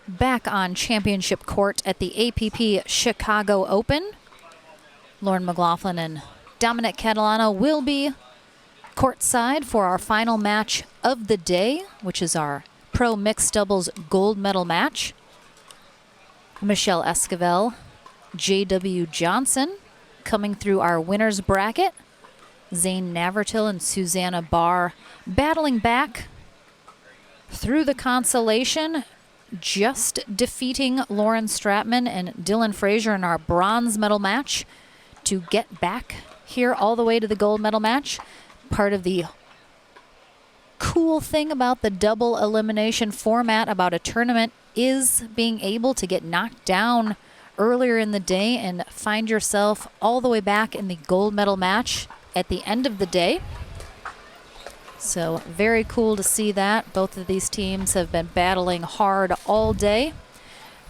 back on championship court at the APP Chicago Open. Lauren McLaughlin and Dominic Catalano will be courtside for our final match of the day, which is our pro mixed doubles gold medal match. Michelle Esquivel, J.W. Johnson coming through our winner's bracket. Zane Navratil and Susanna Barr battling back through the consolation, just defeating Lauren Stratman and Dylan Frazier in our bronze medal match to get back here all the way to the gold medal match. Part of the cool thing about the double elimination format about a tournament is being able to get knocked down earlier in the day and find yourself all the way back in the gold medal match at the end of the day. So very cool to see that. Both of these teams have been battling hard all day.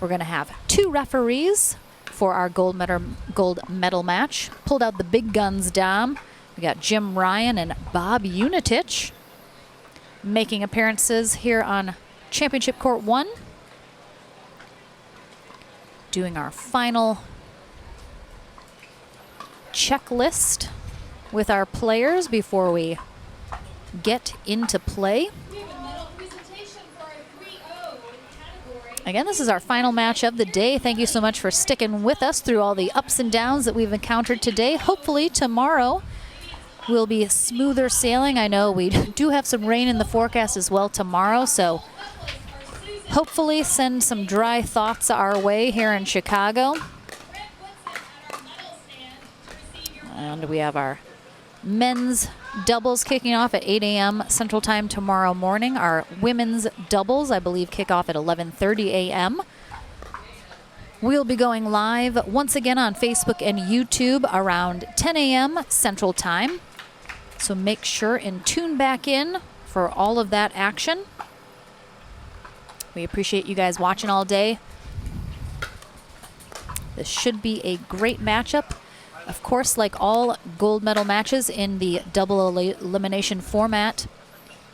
We're going to have 2 referees for our gold medal match. Pulled out the big guns, Dom. We got Jim Ryan and Bob Unitich making appearances here on Championship Court 1. Doing our final checklist with our players before we get into play. Again, this is our final match of the day. Thank you so much for sticking with us through all the ups and downs that we've encountered today. Hopefully tomorrow will be smoother sailing. I know we do have some rain in the forecast as well tomorrow, so hopefully send some dry thoughts our way here in Chicago. And we have our men's doubles kicking off at 8 a.m. Central Time tomorrow morning. Our women's doubles, I believe, kick off at 11:30 a.m. We'll be going live once again on Facebook and YouTube around 10 a.m. Central Time. So make sure and tune back in for all of that action. We appreciate you guys watching all day. This should be a great matchup. Of course, like all gold medal matches in the double elimination format,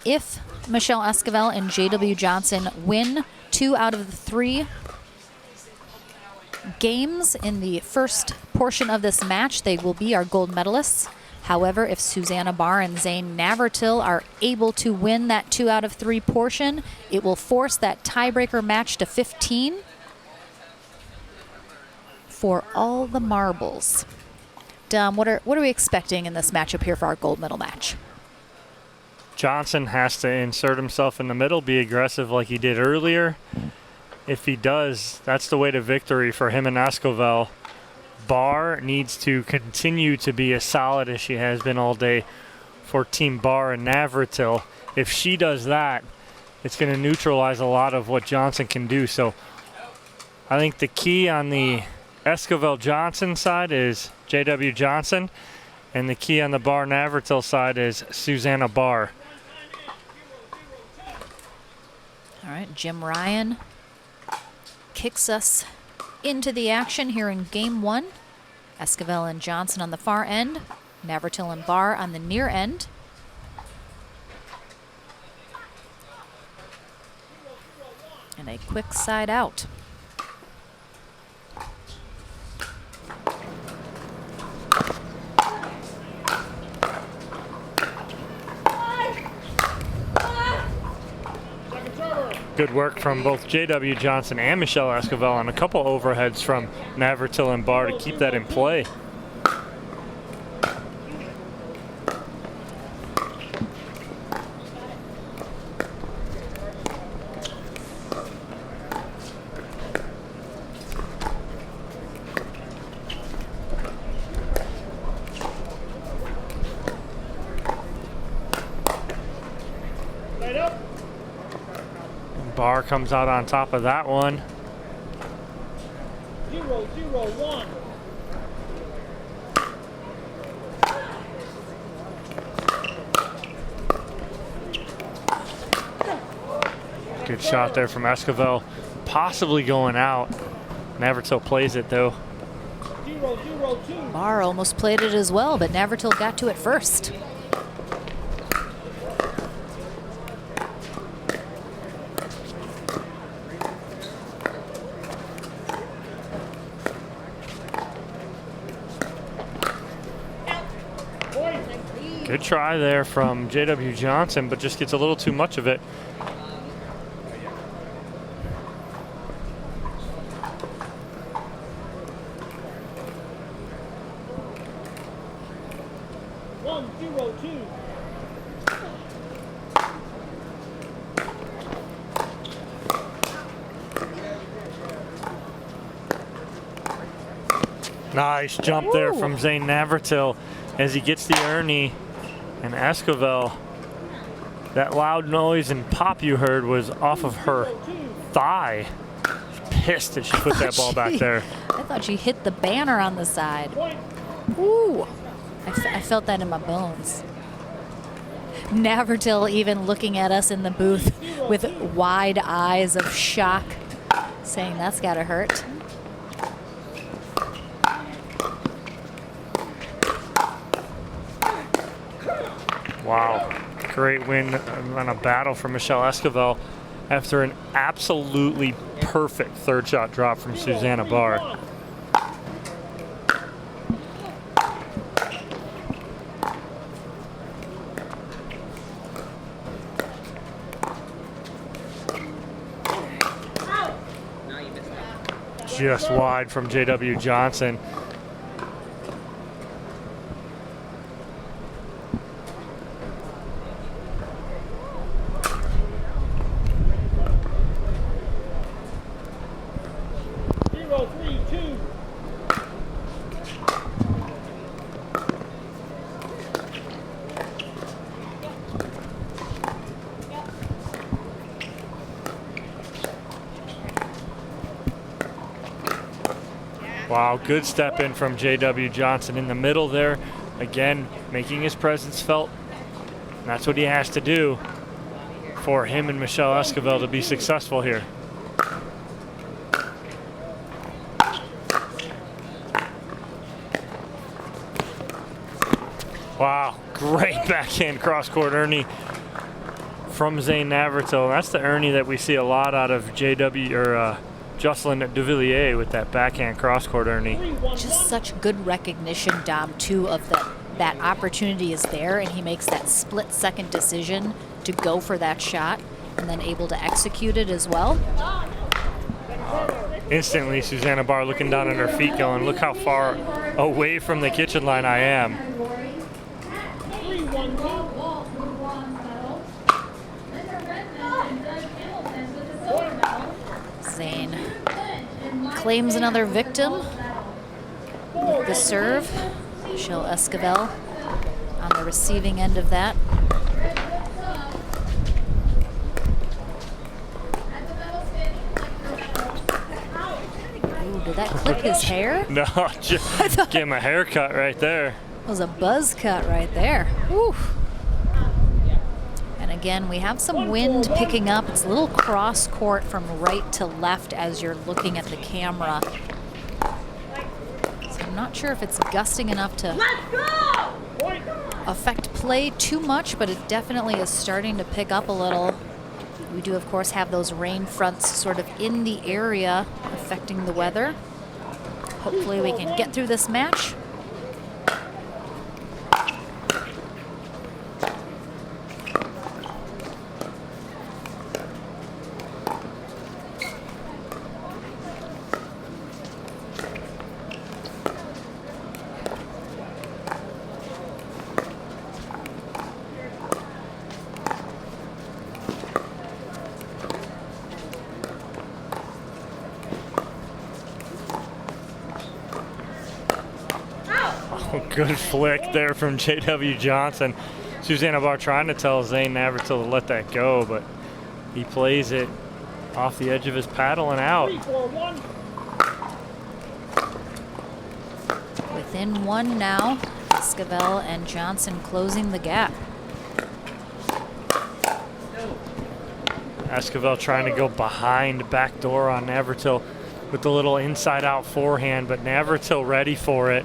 if Michelle Esquivel and J.W. Johnson win 2 out of the 3 games in the first portion of this match, they will be our gold medalists. However, if Susanna Barr and Zane Navratil are able to win that 2 out of 3 portion, it will force that tiebreaker match to 15 for all the marbles. Dom, what are we expecting in this matchup here for our gold medal match? Johnson has to insert himself in the middle, be aggressive like he did earlier. If he does, that's the way to victory for him and Esquivel. Barr needs to continue to be as solid as she has been all day for Team Barr and Navratil. If she does that, it's going to neutralize a lot of what Johnson can do. So I think the key on the Esquivel-Johnson side is J.W. Johnson, and the key on the Barr-Navratil side is Susanna Barr. All right, Jim Ryan kicks us into the action here in game 1. Esquivel and Johnson on the far end, Navratil and Barr on the near end. And a quick side out. Good work from both J.W. Johnson and Michelle Esquivel on a couple overheads from Navratil and Barr to keep that in play. Barr comes out on top of that one. 0-0-1. Good shot there from Esquivel, possibly going out. Navratil plays it though. 0-0-2. Barr almost played it as well, but Navratil got to it first. Good try there from J.W. Johnson, but just gets a little too much of it. Nice jump there from Zane Navratil as he gets the Ernie, and Esquivel. That loud noise and pop you heard was off of her thigh. She's pissed that she put that ball back there. I thought she hit the banner on the side. Ooh, I felt that in my bones. Navratil even looking at us in the booth with wide eyes of shock, saying that's gotta hurt. Wow, great win on a battle for Michelle Esquivel after an absolutely perfect third shot drop from Susanna Barr. Just wide from J.W. Johnson. Wow, good step in from J.W. Johnson in the middle there. Again, making his presence felt. And that's what he has to do for him and Michelle Esquivel to be successful here. Wow, great backhand cross-court Ernie from Zane Navratil. That's the Ernie that we see a lot out of J.W. or Jocelyn Duvillier with that backhand cross-court Ernie. Just such good recognition, Dom, too, of that opportunity is there, and he makes that split-second decision to go for that shot and then able to execute it as well. Instantly, Susanna Barr looking down at her feet going, look how far away from the kitchen line I am. Zane claims another victim with the serve. Michelle Esquivel on the receiving end of that. Ooh, did that clip his hair? No, just give him a haircut right there. That was a buzz cut right there. Ooh. And again, we have some wind picking up. It's a little cross court from right to left as you're looking at the camera. So I'm not sure if it's gusting enough to affect play too much, but it definitely is starting to pick up a little. We do, of course, have those rain fronts sort of in the area affecting the weather. Hopefully we can get through this match. Good flick there from J.W. Johnson. Susanna Barr trying to tell Zane Navratil to let that go, but he plays it off the edge of his paddle and out. Within one now, Esquivel and Johnson closing the gap. Esquivel trying to go behind backdoor on Navratil with the little inside-out forehand, but Navratil ready for it.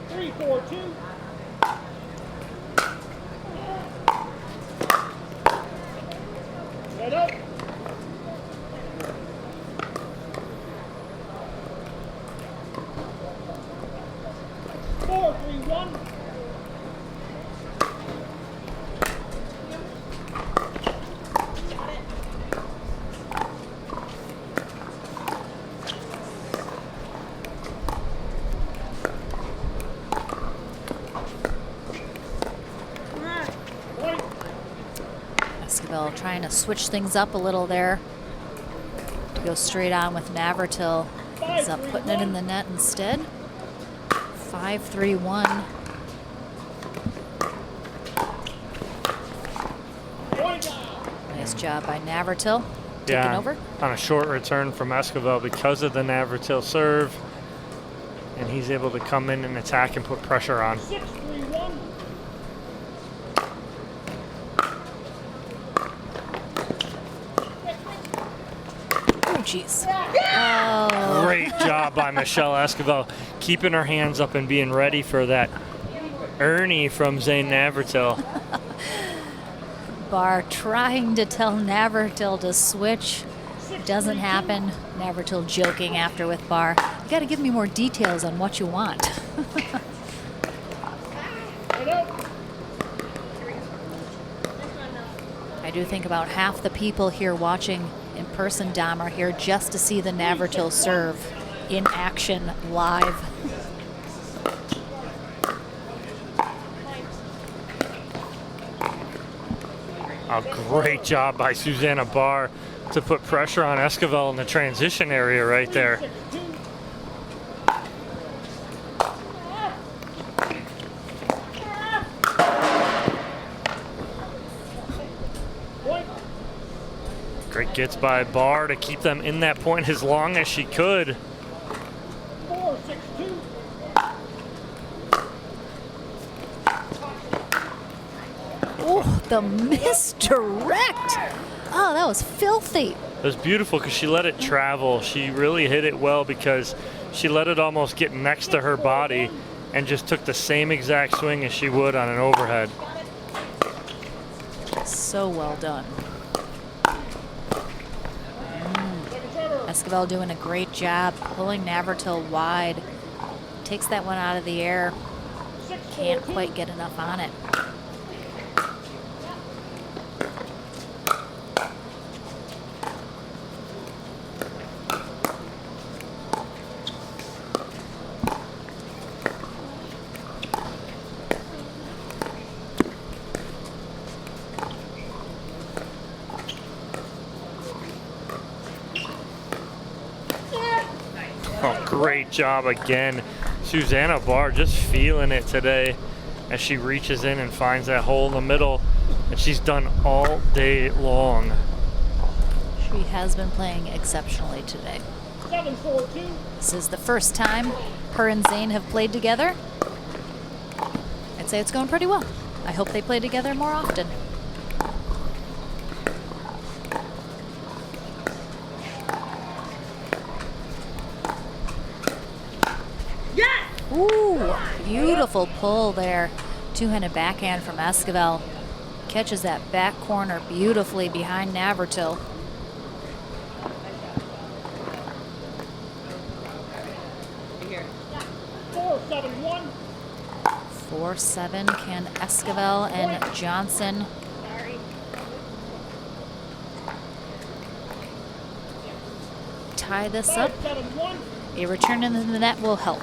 3-4-2. Set up. 4-3-1. trying to switch things up a little there. To go straight on with Navratil. Ends up putting it in the net instead. 5-3-1. Nice job by Navratil. Taking over. On a short return from Esquivel because of the Navratil serve. And he's able to come in and attack and put pressure on. 6-3-1. Oh, jeez. Oh. Great job by Michelle Esquivel, keeping her hands up and being ready for that Ernie from Zane Navratil. Barr trying to tell Navratil to switch. Doesn't happen. Navratil joking after with Barr. You got to give me more details on what you want. I do think about half the people here watching in person, Dom, are here just to see the Navratil serve in action live. A great job by Susanna Barr to put pressure on Esquivel in the transition area right there. Great gets by Barr to keep them in that point as long as she could. 4-6-2. Oh, the misdirect. Oh, that was filthy. It was beautiful because she let it travel. She really hit it well because she let it almost get next to her body and just took the same exact swing as she would on an overhead. So well done. Esquivel doing a great job pulling Navratil wide. Takes that one out of the air. Can't quite get enough on it. Oh, great job again. Susanna Barr just feeling it today as she reaches in and finds that hole in the middle. And she's done all day long. She has been playing exceptionally today. 7-4-2. This is the first time her and Zane have played together. I'd say it's going pretty well. I hope they play together more often. Ooh, beautiful pull there. Two-handed backhand from Esquivel. Catches that back corner beautifully behind Navratil. Here. 4-7-1. 4-7. Can Esquivel and Johnson tie this up? 5-7-1. A return into the net will help.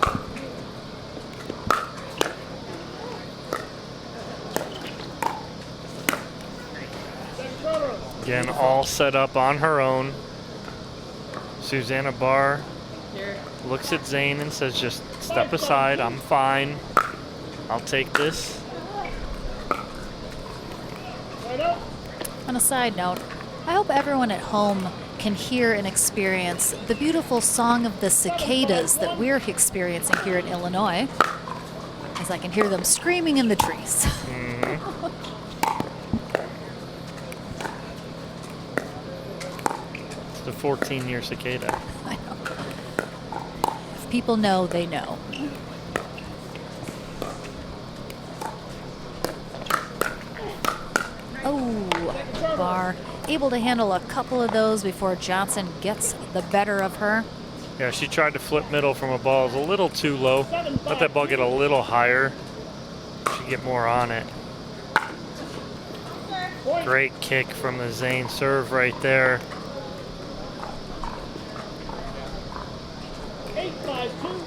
Again, all set up on her own. Susanna Barr looks at Zane and says, just step aside, I'm fine. I'll take this. On a side note, I hope everyone at home can hear and experience the beautiful song of the cicadas that we're experiencing here in Illinois, as I can hear them screaming in the trees. It's the 14-year cicada. I know. If people know, they know. Oh, Barr able to handle a couple of those before Johnson gets the better of her. Yeah, she tried to flip middle from a ball. It was a little too low. Let that ball get a little higher. She get more on it. Great kick from the Zane serve right there. 8-5-2.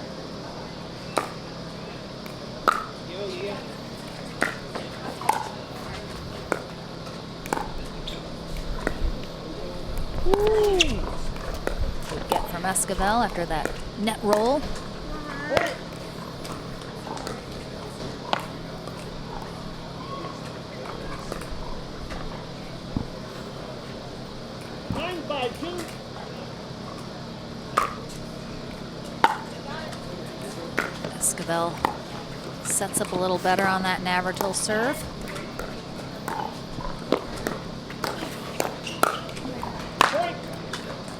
Good get from Esquivel after that net roll. Esquivel sets up a little better on that Navratil serve.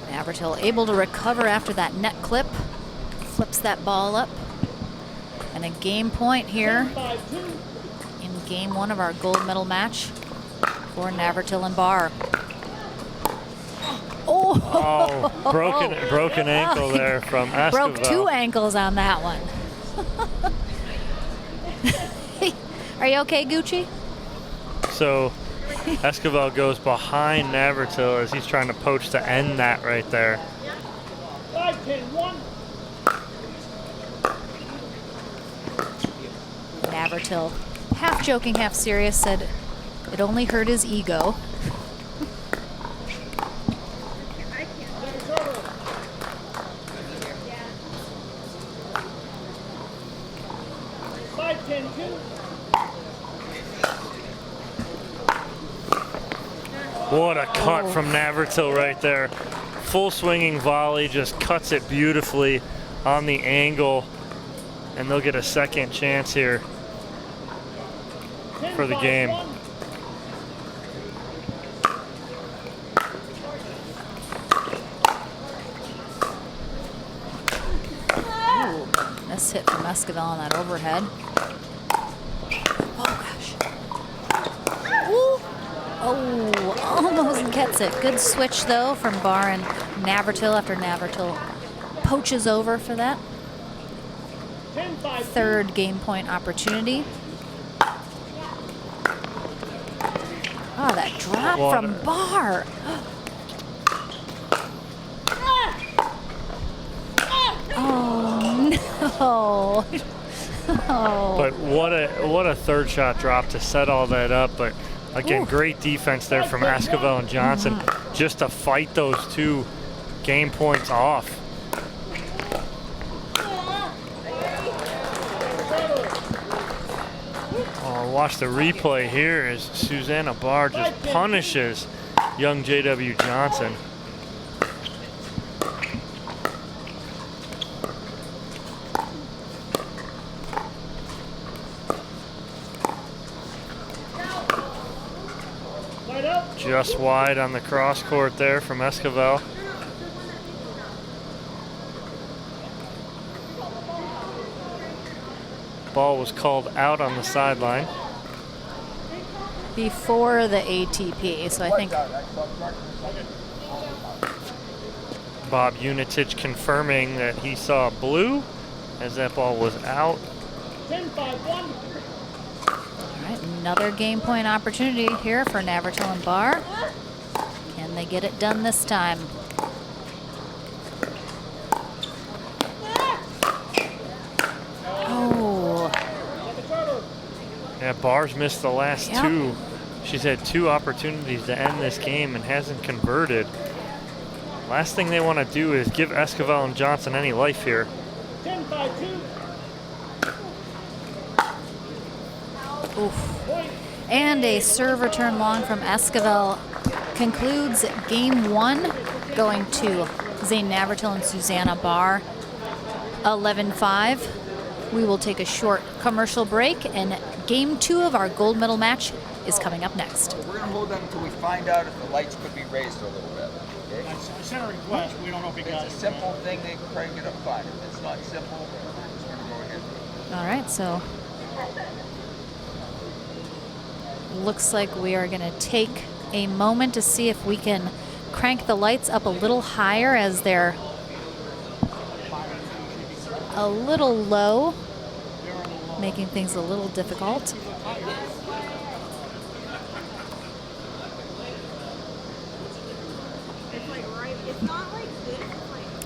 Navratil able to recover after that net clip. Flips that ball up. And a game point here in game 1 of our gold medal match for Navratil and Barr. Oh, broken ankle there from Esquivel. Broke 2 ankles on that one. Are you okay, Gucci? So Esquivel goes behind Navratil as he's trying to poach to end that right there. 5-10-1. Navratil, half joking, half serious, said it only hurt his ego. What a cut from Navratil right there. Full swinging volley, just cuts it beautifully on the angle. And they'll get a second chance here for the game. Nice hit from Esquivel on that overhead. Oh, gosh. Ooh. Oh, almost gets it. Good switch, though, from Barr and Navratil after Navratil poaches over for that. Third game point opportunity. Oh, that drop from Barr. Oh, no. Oh. But what a third shot drop to set all that up. But again, great defense there from Esquivel and Johnson just to fight those 2 game points off. Oh, watch the replay here as Susanna Barr just punishes young J.W. Johnson. Just wide on the cross court there from Esquivel. Ball was called out on the sideline. Before the ATP, so I think. Bob Unitich confirming that he saw blue as that ball was out. 10-5-1. All right, another game point opportunity here for Navratil and Barr. Can they get it done this time? Oh. Yeah, Barr's missed the last 2. She's had 2 opportunities to end this game and hasn't converted. Last thing they want to do is give Esquivel and Johnson any life here. 10-5-2. Oof. And a serve return long from Esquivel concludes game 1, going to Zane Navratil and Susanna Barr, 11-5. We will take a short commercial break, and game 2 of our gold medal match is coming up next. So we're going to hold that until we find out if the lights could be raised a little bit. Okay? That's a center request. We don't know if he got it. It's a simple thing, they can crank it up fine. If it's not simple, we're just going to go ahead. All right, so looks like we are going to take a moment to see if we can crank the lights up a little higher, as they're a little low, making things a little difficult.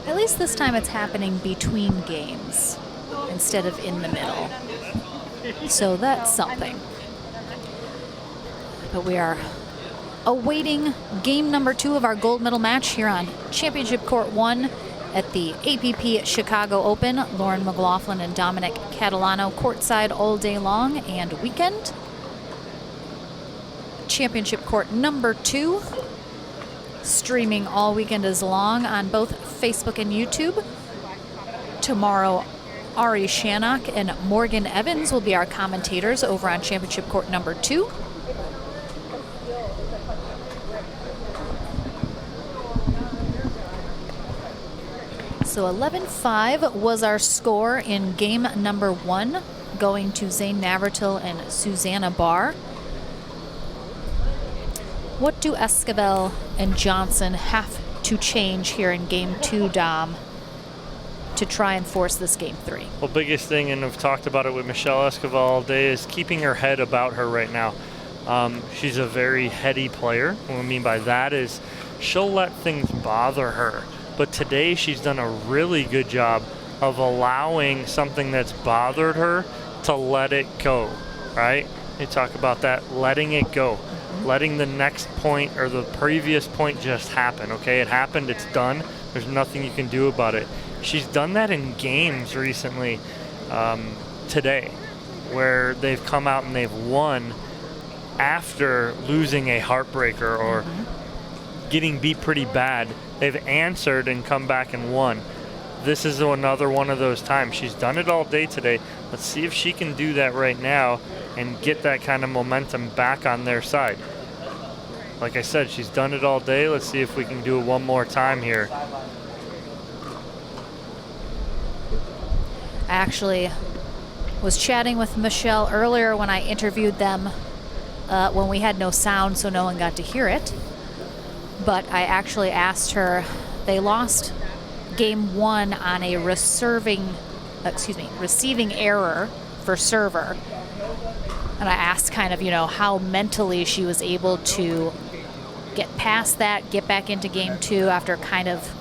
At least this time it's happening between games instead of in the middle. So that's something. But we are awaiting game number 2 of our gold medal match here on Championship Court 1 at the APP Chicago Open. Lauren McLaughlin and Dominic Catalano courtside all day long and weekend. Championship Court number 2 streaming all weekend as long on both Facebook and YouTube. Tomorrow, Ari Shannock and Morgan Evans will be our commentators over on Championship Court number 2. So 11-5 was our score in game number 1, going to Zane Navratil and Susanna Barr. What do Esquivel and Johnson have to change here in game 2, Dom, to try and force this game 3? Well, biggest thing, and I've talked about it with Michelle Esquivel all day, is keeping her head about her right now. She's a very heady player. What I mean by that is she'll let things bother her. But today she's done a really good job of allowing something that's bothered her to let it go, right? They talk about that, letting it go. Letting the next point or the previous point just happen, okay? It happened, it's done. There's nothing you can do about it. She's done that in games recently, today, where they've come out and they've won after losing a heartbreaker or getting beat pretty bad. They've answered and come back and won. This is another one of those times. She's done it all day today. Let's see if she can do that right now and get that kind of momentum back on their side. Like I said, she's done it all day. Let's see if we can do it one more time here. I actually was chatting with Michelle earlier when I interviewed them when we had no sound, so no one got to hear it. But I actually asked her, they lost game 1 on a receiving error for server. And I asked kind of, how mentally she was able to get past that, get back into game 2 after kind of,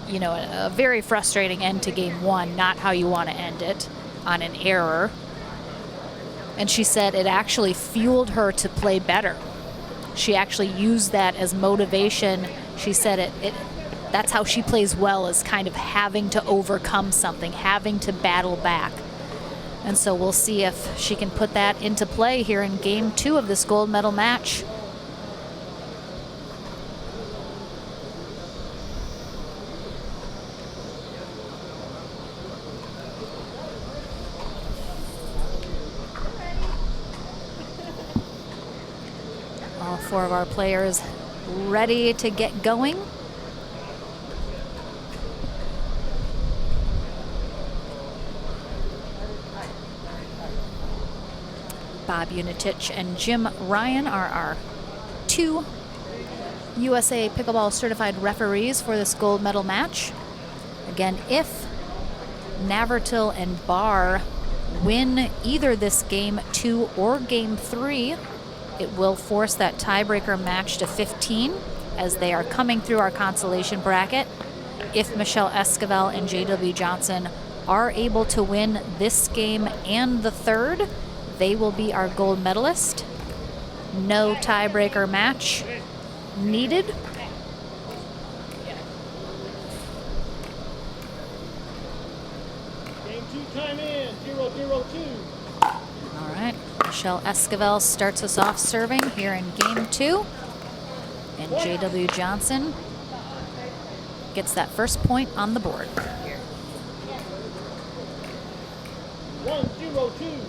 a very frustrating end to game 1, not how you want to end it, on an error. And she said it actually fueled her to play better. She actually used that as motivation. She said that's how she plays well, is kind of having to overcome something, having to battle back. And so we'll see if she can put that into play here in game 2 of this gold medal match. All 4 of our players ready to get going. Bob Unitich and Jim Ryan are our 2 USA Pickleball certified referees for this gold medal match. Again, if Navratil and Barr win either this game 2 or game 3, it will force that tiebreaker match to 15 as they are coming through our consolation bracket. If Michelle Esquivel and JW Johnson are able to win this game and the 3rd, they will be our gold medalist. No tiebreaker match needed. Game 2 time in, 0-0-2. All right, Michelle Esquivel starts us off serving here in game 2. And JW Johnson gets that first point on the board. 1-0-2.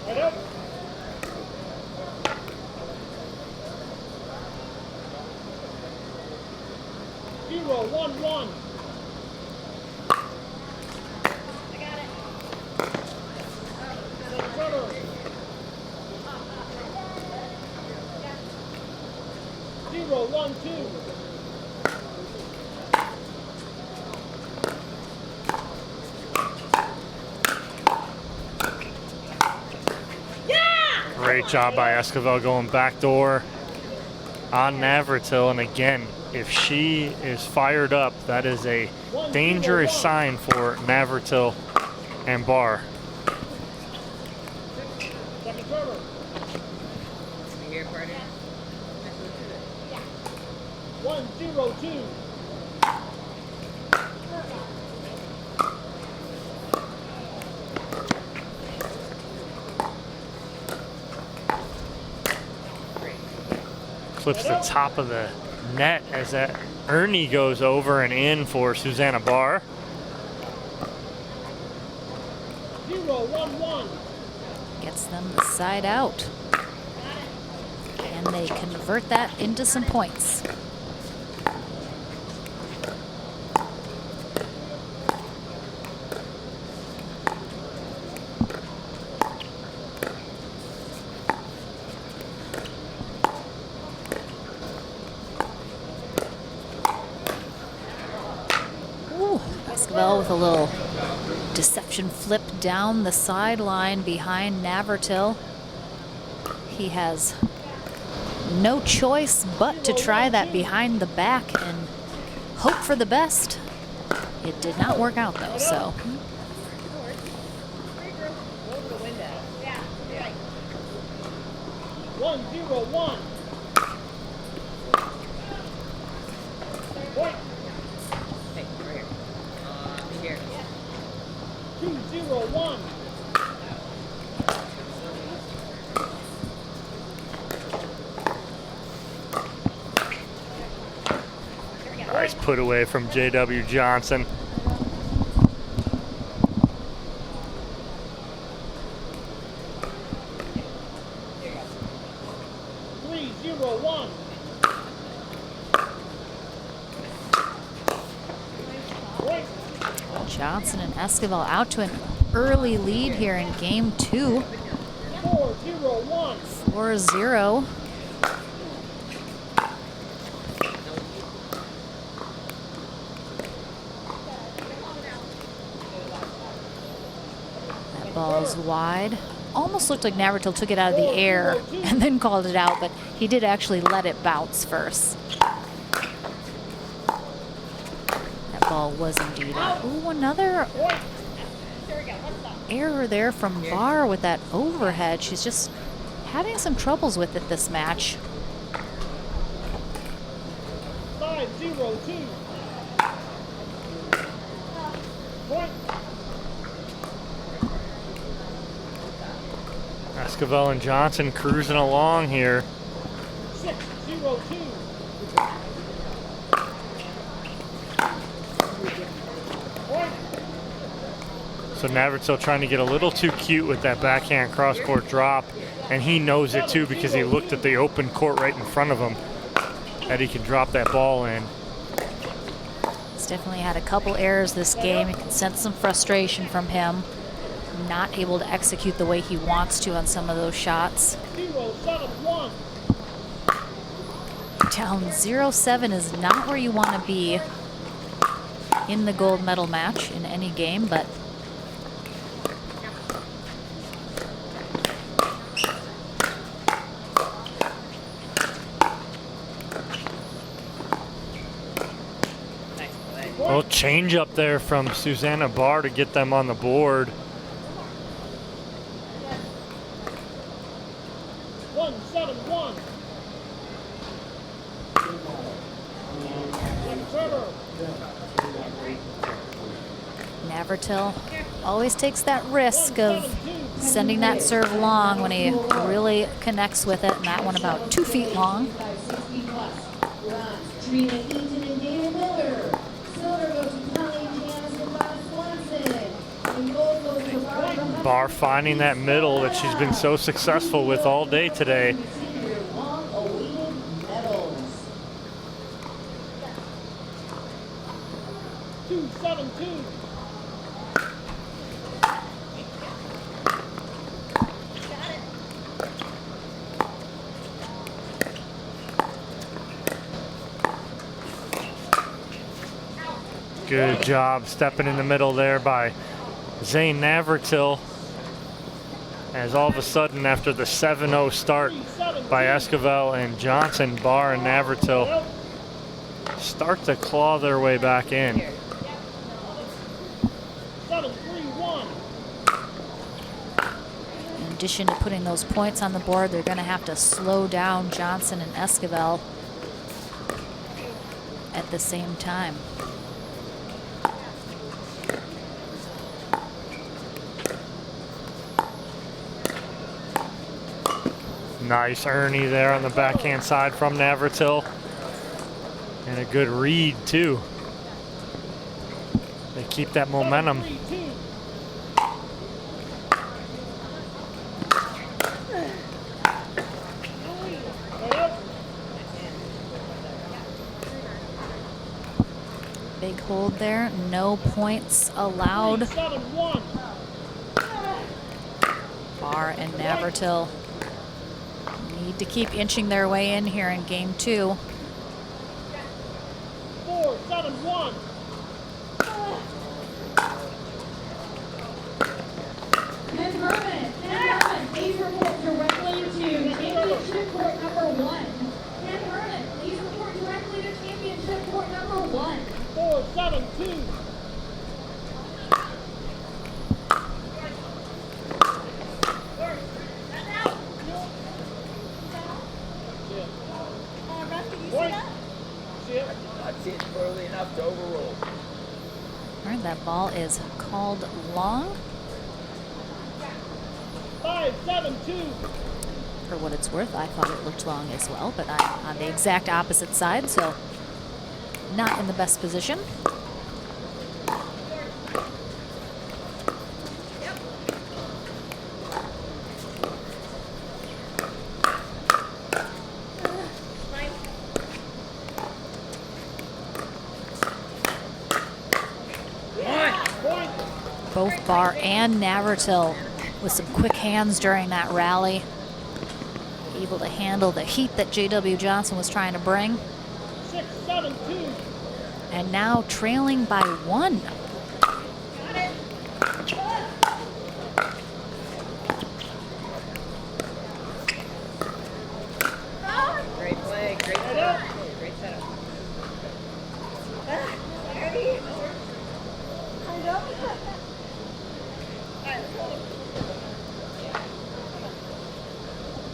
Right up. 0-1-1. Zero, 1-2. Great job by Esquivel going backdoor on Navratil. And again, if she is fired up, that is a dangerous sign for Navratil and Barr. 1-0-2. Clips the top of the net as that Ernie goes over and in for Susanna Barr. 0-1-1. Gets them the side out. And they convert that into some points. Esquivel with a little deception flip down the sideline behind Navratil. He has no choice but to try that behind the back and hope for the best. It did not work out though, so. 1-0-1. Point. 2-0-1. Nice put away from J.W. Johnson. Johnson and Esquivel out to an early lead here in game 2. 4-0-1. 4-0. That ball's wide. Almost looked like Navratil took it out of the air and then called it out, but he did actually let it bounce first. That ball was indeed out. Ooh, another error there from Barr with that overhead. She's just having some troubles with it this match. 5-0-2. Point. Esquivel and Johnson cruising along here. 6-0-2. So Navratil trying to get a little too cute with that backhand cross-court drop, and he knows it too because he looked at the open court right in front of him, that he can drop that ball in. He's definitely had a couple errors this game. You can sense some frustration from him. Not able to execute the way he wants to on some of those shots. 0-7-1. Down 0-7 is not where you want to be in the gold medal match in any game, but Well, change up there from Susanna Barr to get them on the board. 1-7-1. Navratil always takes that risk of sending that serve long when he really connects with it, and that one about 2 feet long. Barr finding that middle that she's been so successful with all day today. Good job stepping in the middle there by Zane Navratil. As all of a sudden, after the 7-0 start by Esquivel and Johnson, Barr and Navratil start to claw their way back in. 7-3-1. And addition to putting those points on the board, they're going to have to slow down Johnson and Esquivel at the same time. Nice Ernie there on the backhand side from Navratil. And a good read, too. They keep that momentum. Big hold there, no points allowed. Barr and Navratil need to keep inching their way in here in game 2. 4-7-1. Ken Herman, please report directly to championship court number 1. Ken Herman, please report directly to championship court number 1. 4-7-2. Not sitting early enough to overrule. All right, that ball is called long. 5-7-2. For what it's worth, I thought it looked long as well, but I'm on the exact opposite side, so not in the best position. Both Barr and Navratil with some quick hands during that rally. Able to handle the heat that J.W. Johnson was trying to bring. 6-7-2. And now trailing by 1. Great play, great setup. Great setup.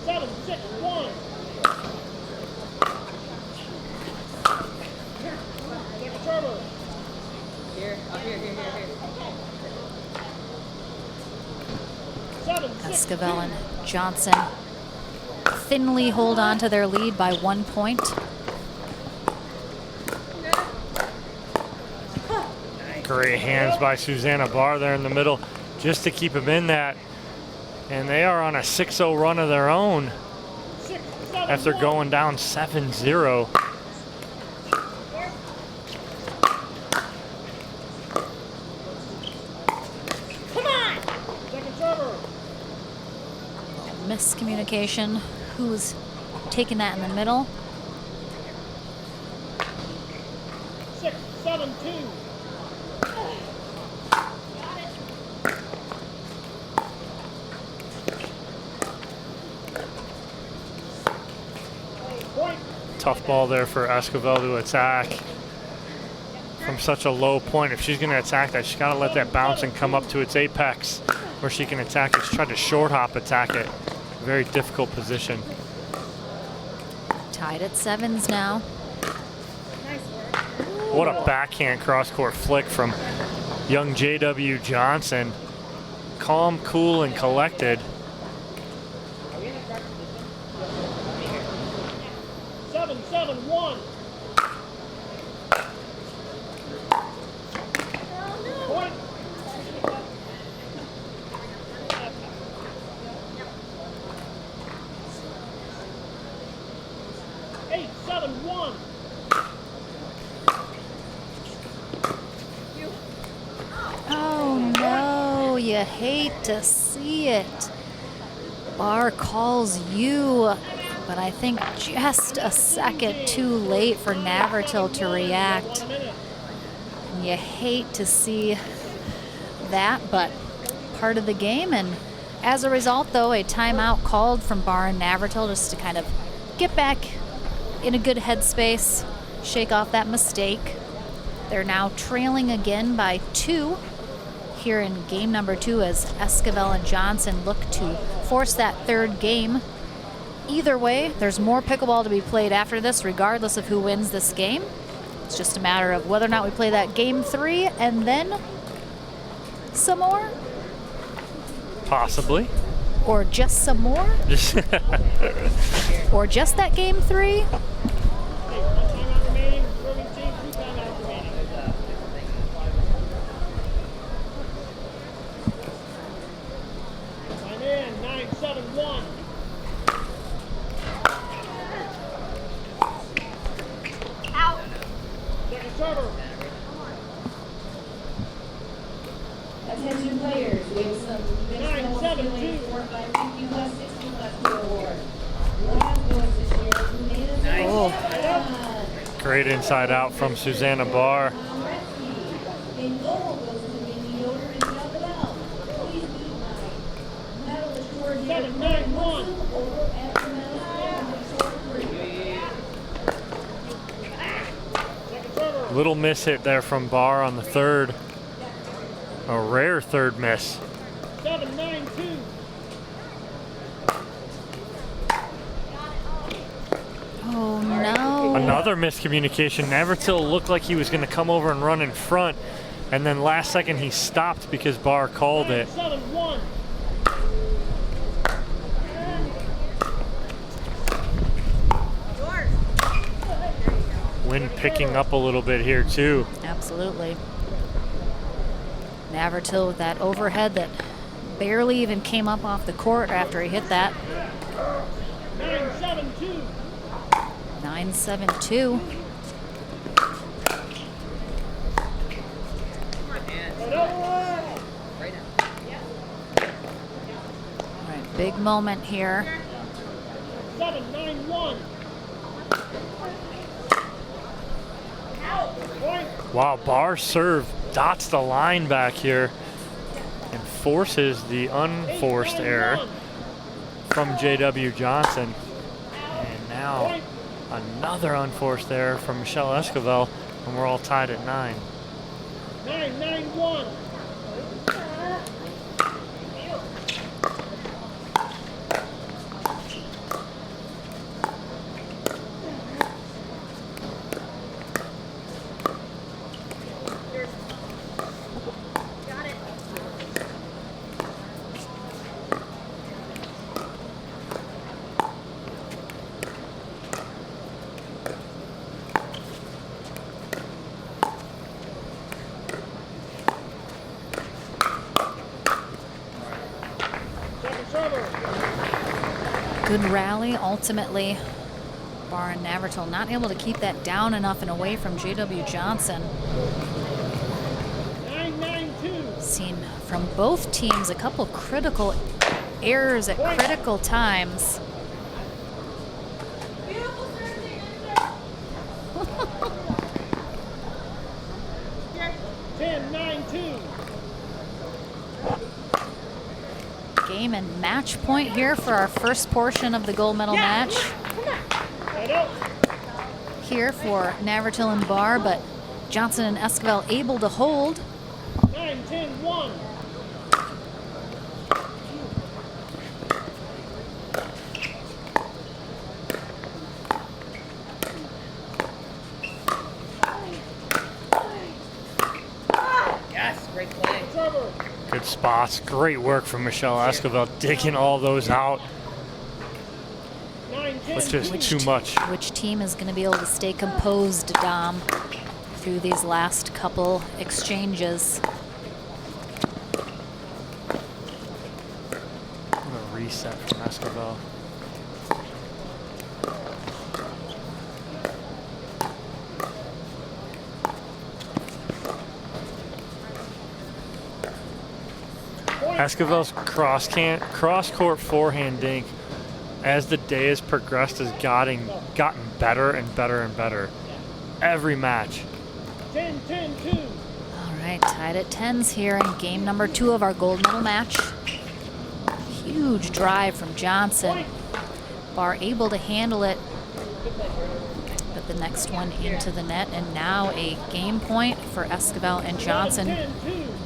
Seven, 6, 1. Server. Here, up here. 7, 6, Esquivel and Johnson thinly hold on to their lead by 1 point. Great hands by Susanna Barr there in the middle just to keep them in that. And they are on a 6-0 run of their own 6, 7, after 1. going down 7-0. Come on. Second server. Miscommunication. Who's taking that in the middle? 6, 7, 2. Point. Tough ball there for Esquivel to attack from such a low point. If she's going to attack that, she's got to let that bounce and come up to its apex where she can attack it. She tried to short hop attack it. Very difficult position. Tied at 7s now. What a backhand cross-court flick from young J.W. Johnson. Calm, cool, and collected. 7, 7, 1. Point. 8, 7, 1. Oh no, you hate to see it. Barr calls you, but I think just a second too late for Navratil to react. And you hate to see that, but part of the game. And as a result, though, a timeout called from Barr and Navratil just to kind of get back in a good headspace, shake off that mistake. They're now trailing again by 2 here in game number 2 as Esquivel and Johnson look to force that third game. Either way, there's more pickleball to be played after this, regardless of who wins this game. It's just a matter of whether or not we play that game 3 and then some more, Possibly. or just some more, Just or just that game 3. Hey, one timeout remaining. Serving team, 2 timeouts remaining. Time in, 9-7-1. Second server. Attention players, we have some mixed 9-7-2. for by 50 plus 60 plus 2 award. Last voice this year, Humana Oh. Great inside out from Susanna Barr. in goal goes to Mindy Yoder and Esquivel. Please be kind. Medalist Georgia 7-9-1. over at the medal stand in three. Second server. Little miss hit there from Barr on the third. A rare third miss. 7-9-2. Oh no. Another miscommunication. Navratil looked like he was going to come over and run in front, and then last second he stopped because Barr called it. 7-1. Wind picking up a little bit here too. Absolutely. Navratil with that overhead that barely even came up off the court after he hit that. 9-7-2. 9-7-2. Right now. All right, big moment here. 7-9-1. Point. Wow, Barr serve dots the line back here and forces the unforced error from JW Johnson. And now another unforced error from Michelle Esquivel, and we're all tied at 9. 9-9-1. Second server. Good rally. Ultimately, Barr and Navratil not able to keep that down enough and away from JW Johnson. 9-9-2. Seen from both teams a couple critical errors at critical times. 10-9-2. Game and match point here for our first portion of the gold medal match. Right up. Here for Navratil and Barr, but Johnson and Esquivel able to hold. 9-10-1. Yes, great play. Server. Good spots, great work from Michelle Esquivel, digging all those out, 9-10. but just too much. Which team is going to be able to stay composed, Dom, through these last couple exchanges? What a reset from Esquivel. Esquivel's cross-court forehand dink, as the day has progressed, has gotten better and better and better every match. 10-10-2. All right, tied at 10s here in game number 2 of our gold medal match. Huge drive from Johnson. Barr able to handle it. Put the next one into the net, and now a game point for Esquivel and Johnson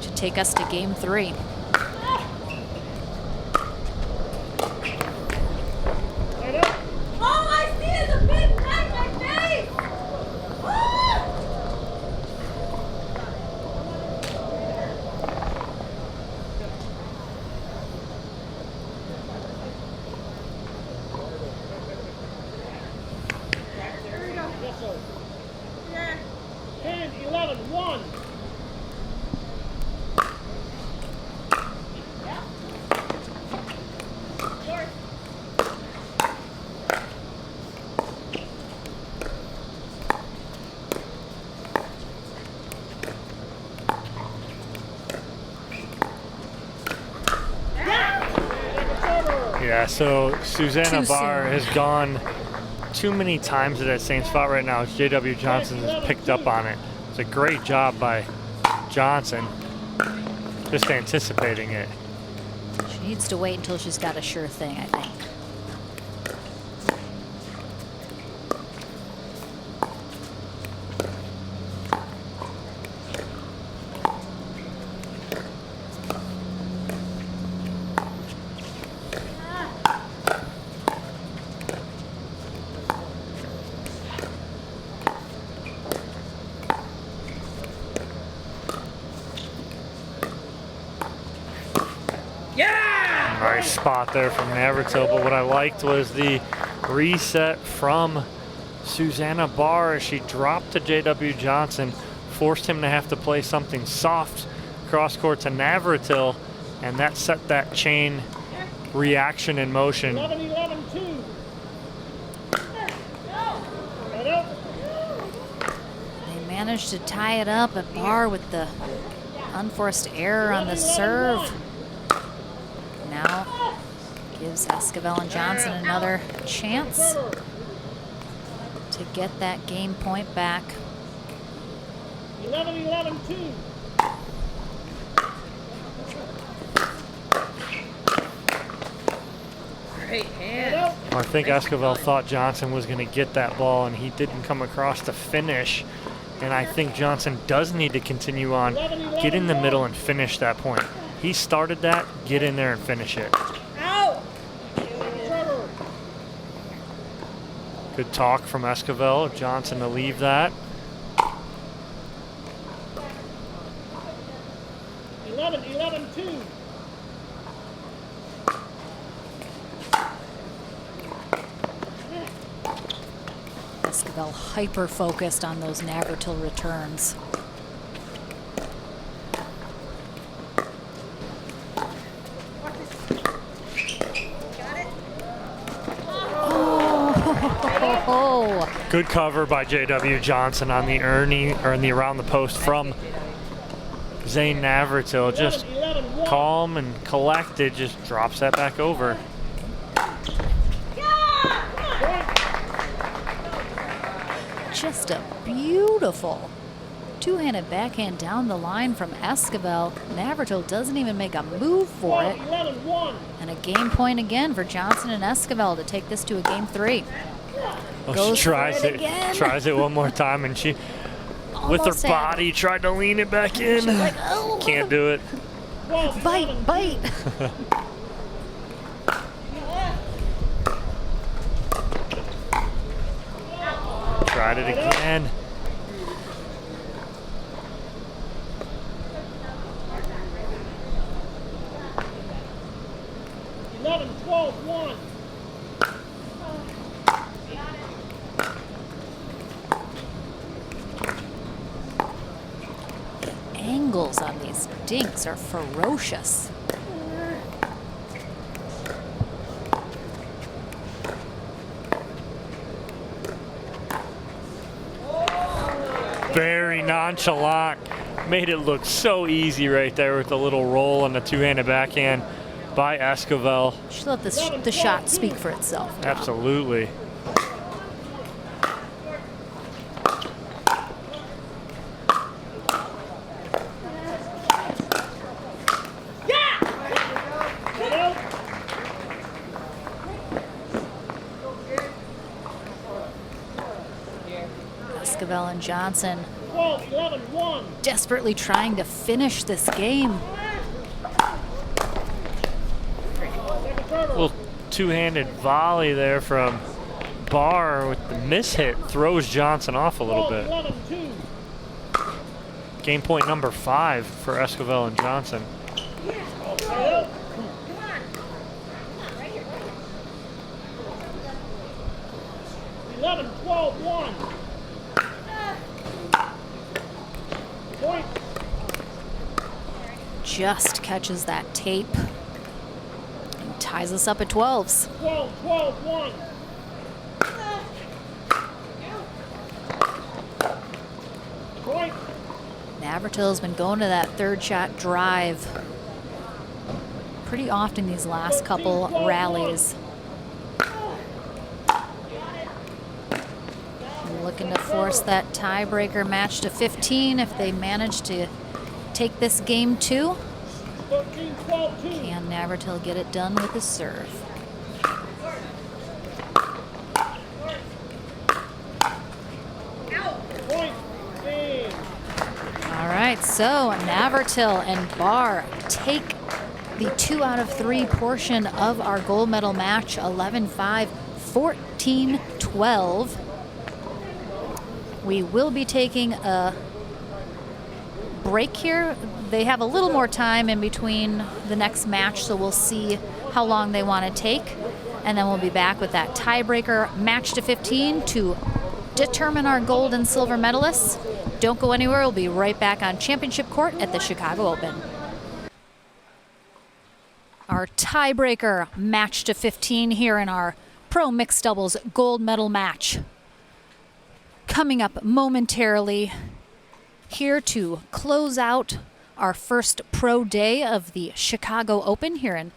to take us to game 3. All I see is a big cut in my face! Yes, sir. 10, 11, 1. Yeah, so Susanna Barr has gone too many times to that same spot right now. J.W. Johnson has picked up on it. It's a great job by Johnson, just anticipating it. She needs to wait until she's got a sure thing, I think. Nice spot there from Navratil, but what I liked was the reset from Susanna Barr as she dropped to J.W. Johnson, forced him to have to play something soft cross court to Navratil, and that set that chain reaction in motion. 11, 11, 2. Right up. They managed to tie it up, but Barr with the unforced error on the serve. Now gives Esquivel and Johnson another chance to get that game point back. 11, 11, 2. Great hand. I think Esquivel thought Johnson was going to get that ball, and he didn't come across to finish. And I think Johnson does need to continue on, get in the middle and finish that point. He started that, get in there and finish it. Ow! Good talk from Esquivel. Johnson to leave that. 11, 11, 2. Esquivel hyper-focused on those Navratil returns. Oh. Good cover by J.W. Johnson on the Ernie, or in the around the post from Zane Navratil. Just calm and collected, just drops that back over. Just a beautiful two-handed backhand down the line from Esquivel. Navratil doesn't even make a move for it. 11, 1. And a game point again for Johnson and Esquivel to take this to a game 3. Oh, Goes she for tries it it, again. tries it one more time, and she, with Almost her had body, tried to lean it back in. She's like, oh, Can't do it. 12, bite, bite. Tried it again. Eleven, 12, 1. Angles on these dinks are ferocious. Very nonchalant. Made it look so easy right there with the little roll and the two-handed backhand by Esquivel. Should let the shot speak for itself. Absolutely. Esquivel and Johnson 12, 11, 1. desperately trying to finish this game. Second server. Little two-handed volley there from Barr with the miss hit throws Johnson off a little 12, bit. 11, 2. Game point number 5 for Esquivel and Johnson. Hello. 11, 12, 1. Point. Just catches that tape and ties us up at 12s. 12, 12, 1. Point. Navratil's been going to that third shot drive pretty often these last couple rallies. Looking to force that tiebreaker match to 15 if they manage to take this game 2. 13, 12, 2. Can Navratil get it done with his serve? Point. Game. All right, so Navratil and Barr take the 2 out of 3 portion of our gold medal match, 11-5, 14-12. We will be taking a break here. They have a little more time in between the next match, so we'll see how long they want to take. And then we'll be back with that tiebreaker match to 15 to determine our gold and silver medalists. Don't go anywhere. We'll be right back on championship court at the Chicago Open. Our tiebreaker match to 15 here in our pro mixed doubles gold medal match. Coming up momentarily here to close out our first pro day of the Chicago Open here in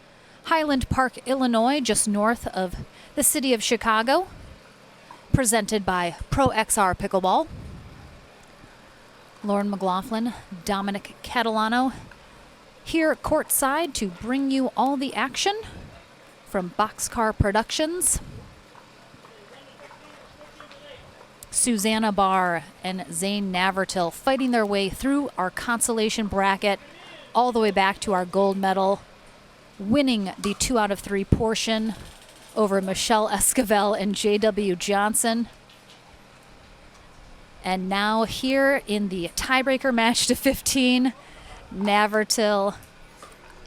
Highland Park, Illinois, just north of the city of Chicago, presented by Pro XR Pickleball. Lauren McLaughlin, Dominic Catalano here courtside to bring you all the action from Boxcar Productions. Susanna Barr and Zane Navratil fighting their way through our consolation bracket all the way back to our gold medal, winning the 2 out of 3 portion over Michelle Esquivel and J.W. Johnson. And now here in the tiebreaker match to 15, Navratil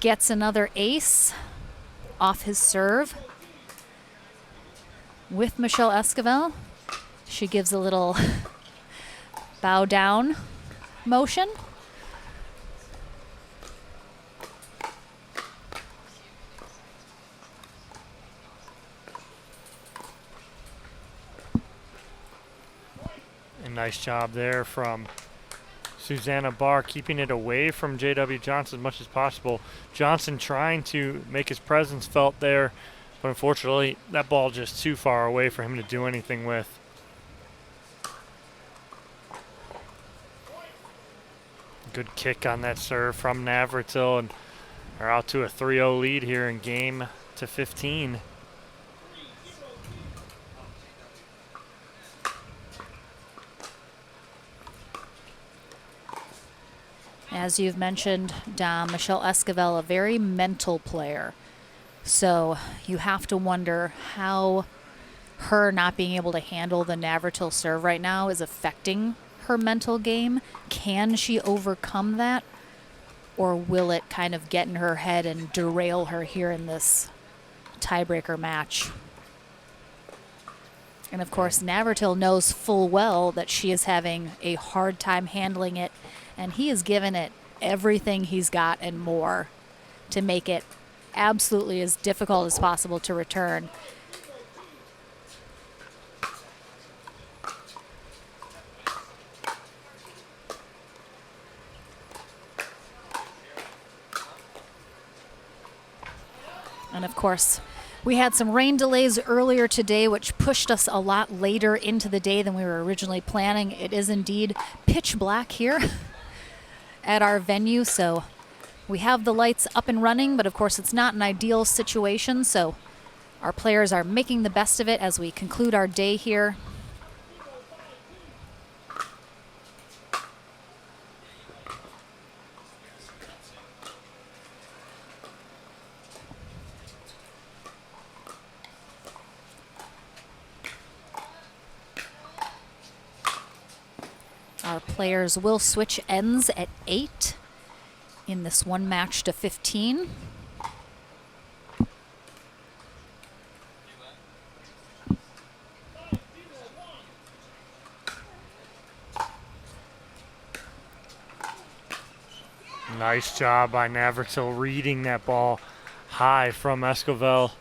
gets another ace off his serve with Michelle Esquivel. She gives a little bow down motion. A nice job there from Susanna Barr, keeping it away from J.W. Johnson as much as possible. Johnson trying to make his presence felt there, but unfortunately that ball just too far away for him to do anything with. Good kick on that serve from Navratil, and they're out to a 3-0 lead here in game to 15. As you've mentioned, Dom, Michelle Esquivel, a very mental player. So you have to wonder how her not being able to handle the Navratil serve right now is affecting her mental game. Can she overcome that? Or will it kind of get in her head and derail her here in this tiebreaker match? And of course, Navratil knows full well that she is having a hard time handling it, and he has given it everything he's got and more to make it absolutely as difficult as possible to return. And of course, we had some rain delays earlier today, which pushed us a lot later into the day than we were originally planning. It is indeed pitch black here at our venue, so we have the lights up and running, but of course it's not an ideal situation, so our players are making the best of it as we conclude our day here. Our players will switch ends at 8 in this one match to 15. Nice job by Navratil reading that ball high from Esquivel.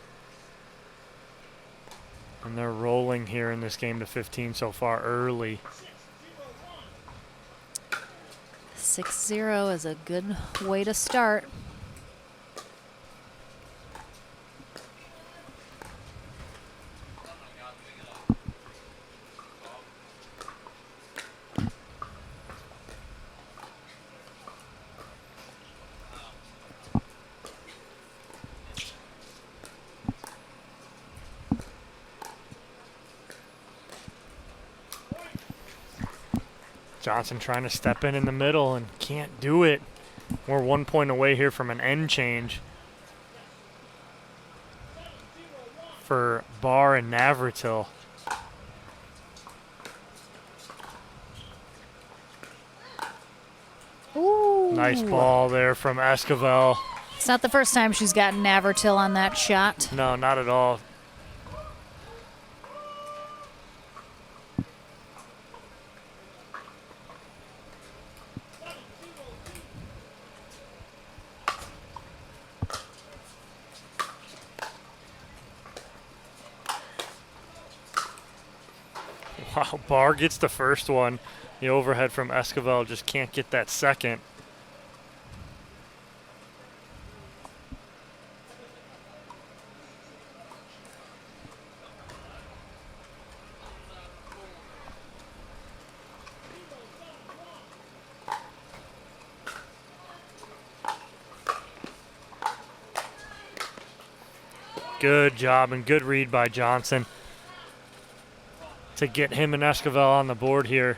And they're rolling here in this game to 15 so far early. 6-0 is a good way to start. Johnson trying to step in the middle and can't do it. We're 1 point away here from an end change for Barr and Navratil. Ooh. Nice ball there from Esquivel. It's not the first time she's gotten Navratil on that shot. No, not at all. Wow, Barr gets the first one. The overhead from Esquivel just can't get that second. Good job and good read by Johnson to get him and Esquivel on the board here.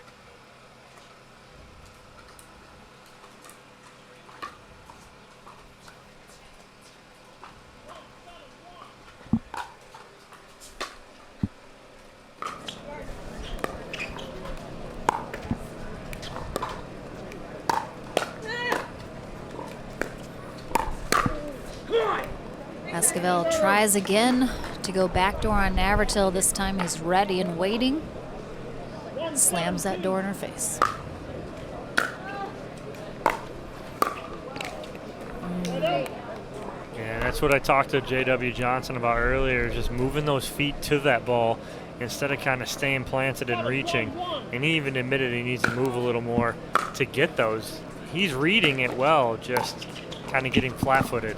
Esquivel tries again to go backdoor on Navratil. This time he's ready and waiting. Slams that door in her face. Yeah, that's what I talked to J.W. Johnson about earlier, just moving those feet to that ball instead of kind of staying planted and reaching. And he even admitted he needs to move a little more to get those. He's reading it well, just kind of getting flat-footed.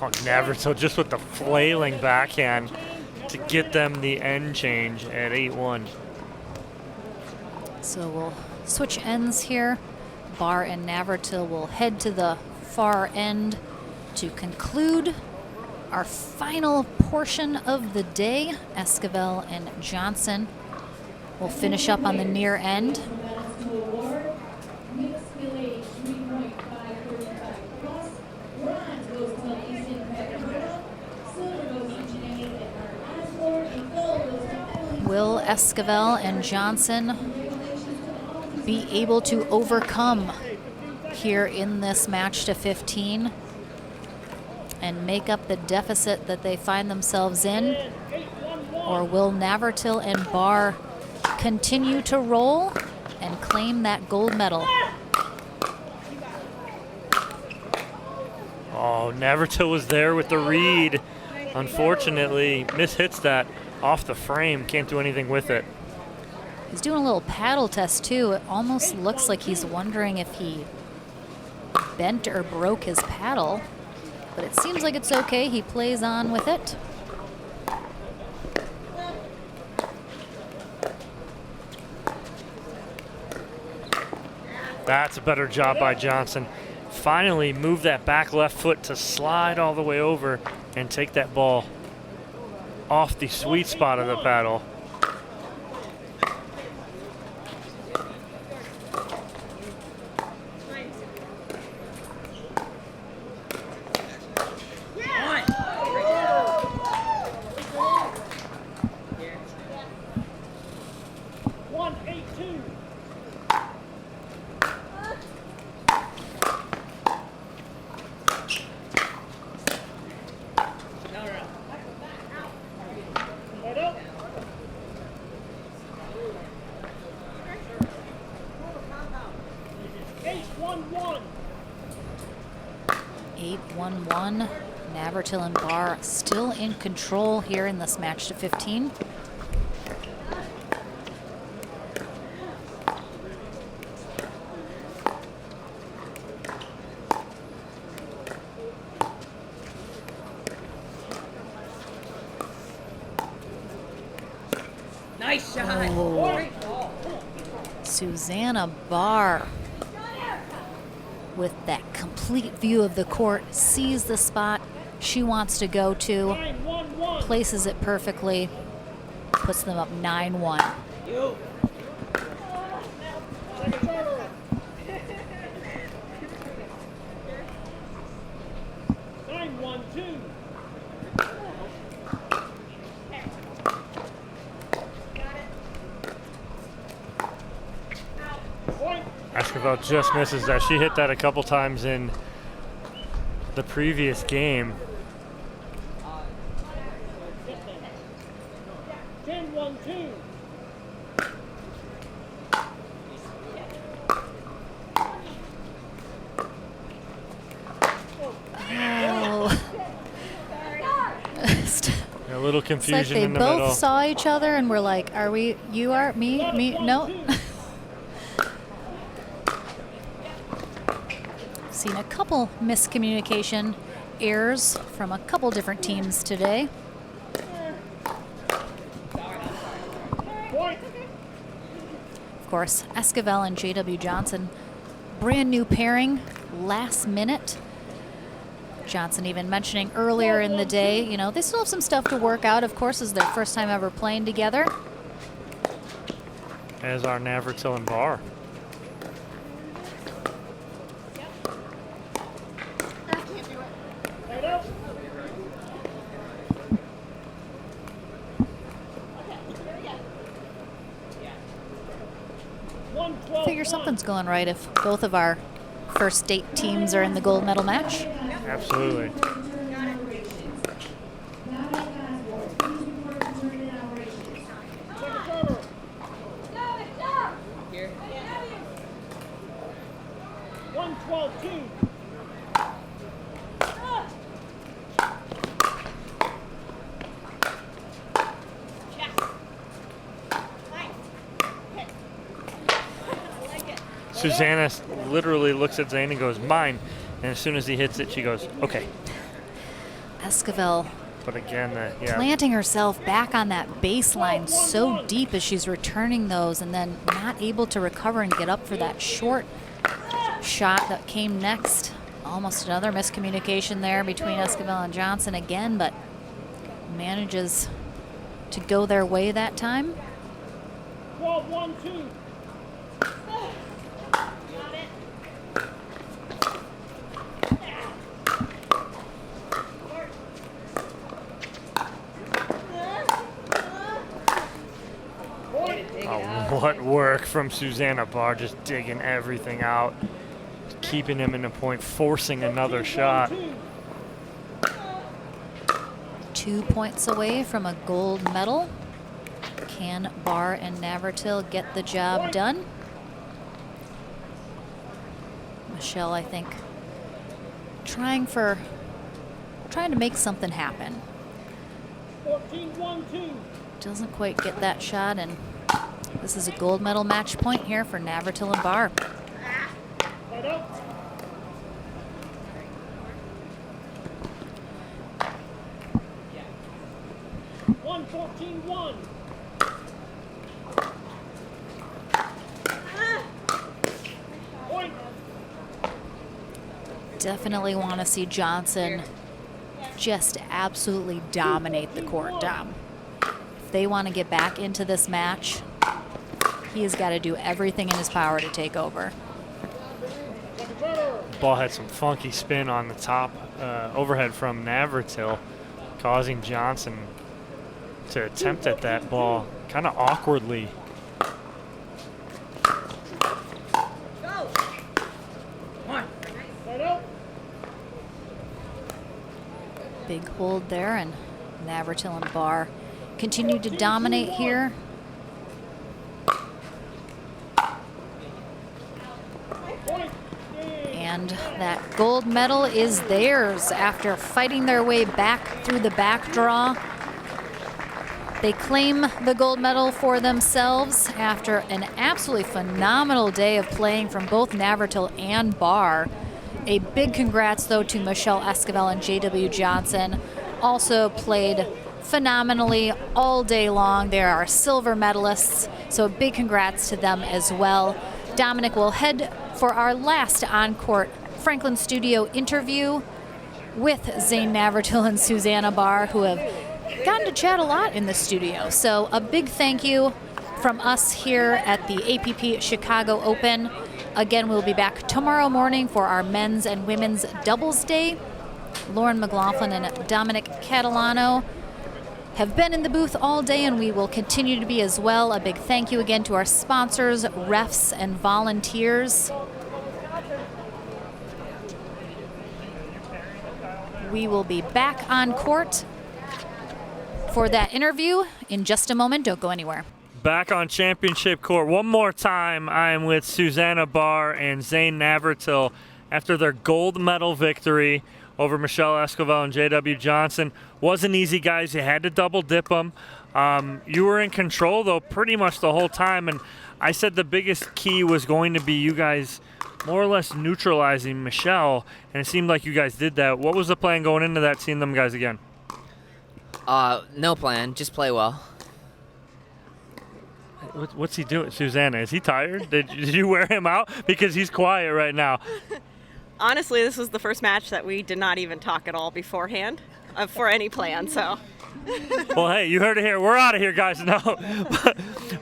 Oh, Navratil just with the flailing backhand to get them the end change at 8-1. So we'll switch ends here. Barr and Navratil will head to the far end to conclude our final portion of the day. Esquivel and Johnson will finish up on the near end. Will Esquivel and Johnson be able to overcome here in this match to 15 and make up the deficit that they find themselves in? Or will Navratil and Barr continue to roll and claim that gold medal? Oh, Navratil was there with the read. Unfortunately, mishits that off the frame, can't do anything with it. He's doing a little paddle test too. It almost looks like he's wondering if he bent or broke his paddle, but it seems like it's okay. He plays on with it. That's a better job by Johnson. Finally moved that back left foot to slide all the way over and take that ball off the sweet spot of the paddle. 1. 8-1-1. Navratil and Barr still in control here in this match to 15. Nice shot. Great ball. Susanna Barr, with that complete view of the court, sees the spot she wants to go to, 9-1-1. places it perfectly, puts them up 9-1. You. Second server. 9-1-2. Point. Esquivel just misses that. She hit that a couple times in the previous game. 10-1-2. Oh. A little It's like confusion they in the both middle. saw each other and were like, are we, you are, me, no. Seen a couple miscommunication errors from a couple different teams today. Point. Of course, Esquivel and J.W. Johnson, brand new pairing, last minute. Johnson even mentioning earlier in the day, you know, they still have some stuff to work out. Of course, this is their first time ever playing together. As are Navratil and Barr. Head up. Figure something's going right if both of our first date teams are in the gold medal match. Absolutely. Second server. Here. 1-12-2. Susanna literally looks at Zane and goes, mine. And as soon as he hits it, she goes, okay. Esquivel But again, yeah, planting herself back on that baseline so deep as she's returning those and then not able to recover and get up for that short shot that came next. Almost another miscommunication there between Esquivel and Johnson again, but manages to go their way that time. 12-1-2. what work from Susanna Barr, just digging everything out, keeping him in a point, forcing another shot. 2 points away from a gold medal. Can Barr and Navratil get the job done? Michelle, I think, trying to make something happen. 14-1-2. Doesn't quite get that shot, and this is a gold medal match point here for Navratil and Barr. Head up. One 14-1. Point. Definitely want to see Johnson just absolutely dominate the court, Dom. If they want to get back into this match, he has got to do everything in his power to take over. Second server. Ball had some funky spin on the top overhead from Navratil, causing Johnson to attempt at that ball kind of awkwardly. Go. One. Head up. Big hold there, and Navratil and Barr continue to dominate here. Point. Game. And that gold medal is theirs after fighting their way back through the back draw. They claim the gold medal for themselves after an absolutely phenomenal day of playing from both Navratil and Barr. A big congrats, though, to Michelle Esquivel and J.W. Johnson. Also played phenomenally all day long. They are silver medalists, so a big congrats to them as well. Dominic will head for our last on-court Franklin Studio interview with Zane Navratil and Susanna Barr, who have gotten to chat a lot in the studio. So a big thank you from us here at the APP Chicago Open. Again, we'll be back tomorrow morning for our men's and women's doubles day. Lauren McLaughlin and Dominic Catalano have been in the booth all day, and we will continue to be as well. A big thank you again to our sponsors, refs, and volunteers. We will be back on court for that interview in just a moment. Don't go anywhere. Back on championship court one more time. I am with Susanna Barr and Zane Navratil after their gold medal victory over Michelle Esquivel and J.W. Johnson. Wasn't easy, guys. You had to double dip them. You were in control, though, pretty much the whole time. And I said the biggest key was going to be you guys more or less neutralizing Michelle, and it seemed like you guys did that. What was the plan going into that, seeing them guys again? No plan. Just play well. What's he doing? Susanna, is he tired? Did you wear him out? Because he's quiet right now. Honestly, this was the first match that we did not even talk at all beforehand for any plan, so. Well, hey, you heard it here. We're out of here, guys. No.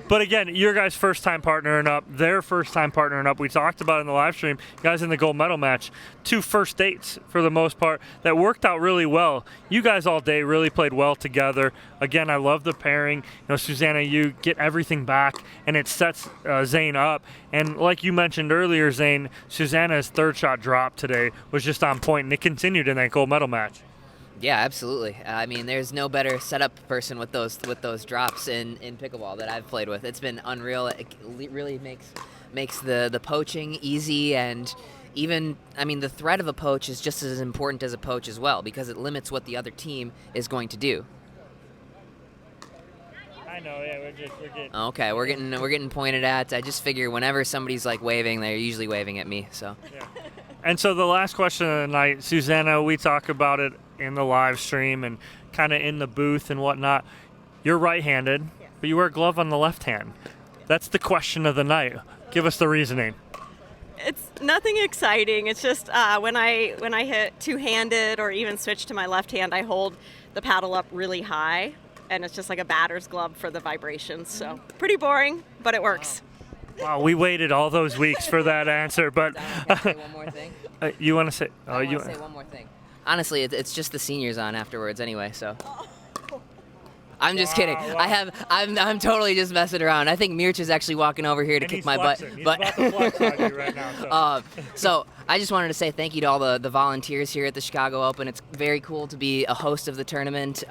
But again, your guys' first time partnering up, their first time partnering up. We talked about it in the live stream, guys in the gold medal match. 2 first dates for the most part that worked out really well. You guys all day really played well together. Again, I love the pairing. You know, Susanna, you get everything back, and it sets Zane up. And like you mentioned earlier, Zane, Susanna's third shot drop today was just on point, and it continued in that gold medal match. Yeah, absolutely. I mean, there's no better setup person with those drops in pickleball that I've played with. It's been unreal. It really makes the poaching easy, and even, I mean, the threat of a poach is just as important as a poach as well, because it limits what the other team is going to do. I know, yeah, we're getting. Okay, we're getting pointed at. I just figure whenever somebody's like waving, they're usually waving at me. So. Yeah. And so the last question of the night, Susanna, we talk about it in the live stream and kind of in the booth and whatnot. You're right-handed, but you wear a glove on the left hand. That's the question of the night. Give us the reasoning. It's nothing exciting. It's just when I hit two-handed or even switch to my left hand, I hold the paddle up really high, and it's just like a batter's glove for the vibrations. So pretty boring, but it works. Wow. Wow, we waited all those weeks for that answer, but Can I say one more thing? you want to say? I want to say one more thing. Honestly, it's just the seniors on afterwards anyway, so. I'm just kidding. Wow. I'm totally just messing around. I think Mirch is actually walking over here to kick my butt. He's But about to flex on you right now. so I just wanted to say thank you to all the volunteers here at the Chicago Open. It's very cool to be a host of the tournament.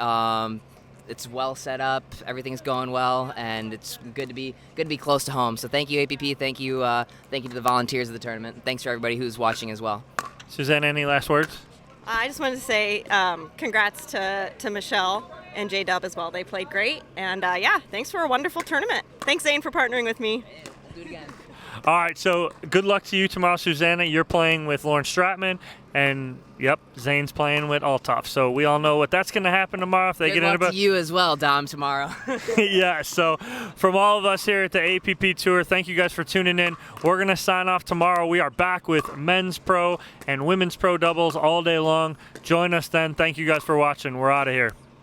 It's well set up. Everything's going well, and it's good to be close to home. So thank you, APP. Thank you to the volunteers of the tournament. Thanks for everybody who's watching as well. Suzanne, any last words? I just wanted to say congrats to Michelle and J-Dub as well. They played great, and yeah, thanks for a wonderful tournament. Thanks, Zane, for partnering with me. We'll do it again. All right, so good luck to you tomorrow, Susanna. You're playing with Lauren Stratman, and yep, Zane's playing with Althoff. So we all know what that's going to happen tomorrow if they Good get luck to you as well, Dom, tomorrow. Yeah, so from all of us here at the APP Tour, thank you guys for tuning in. We're going to sign off tomorrow. We are back with men's pro and women's pro doubles all day long. Join us then. Thank you guys for watching. We're out of here.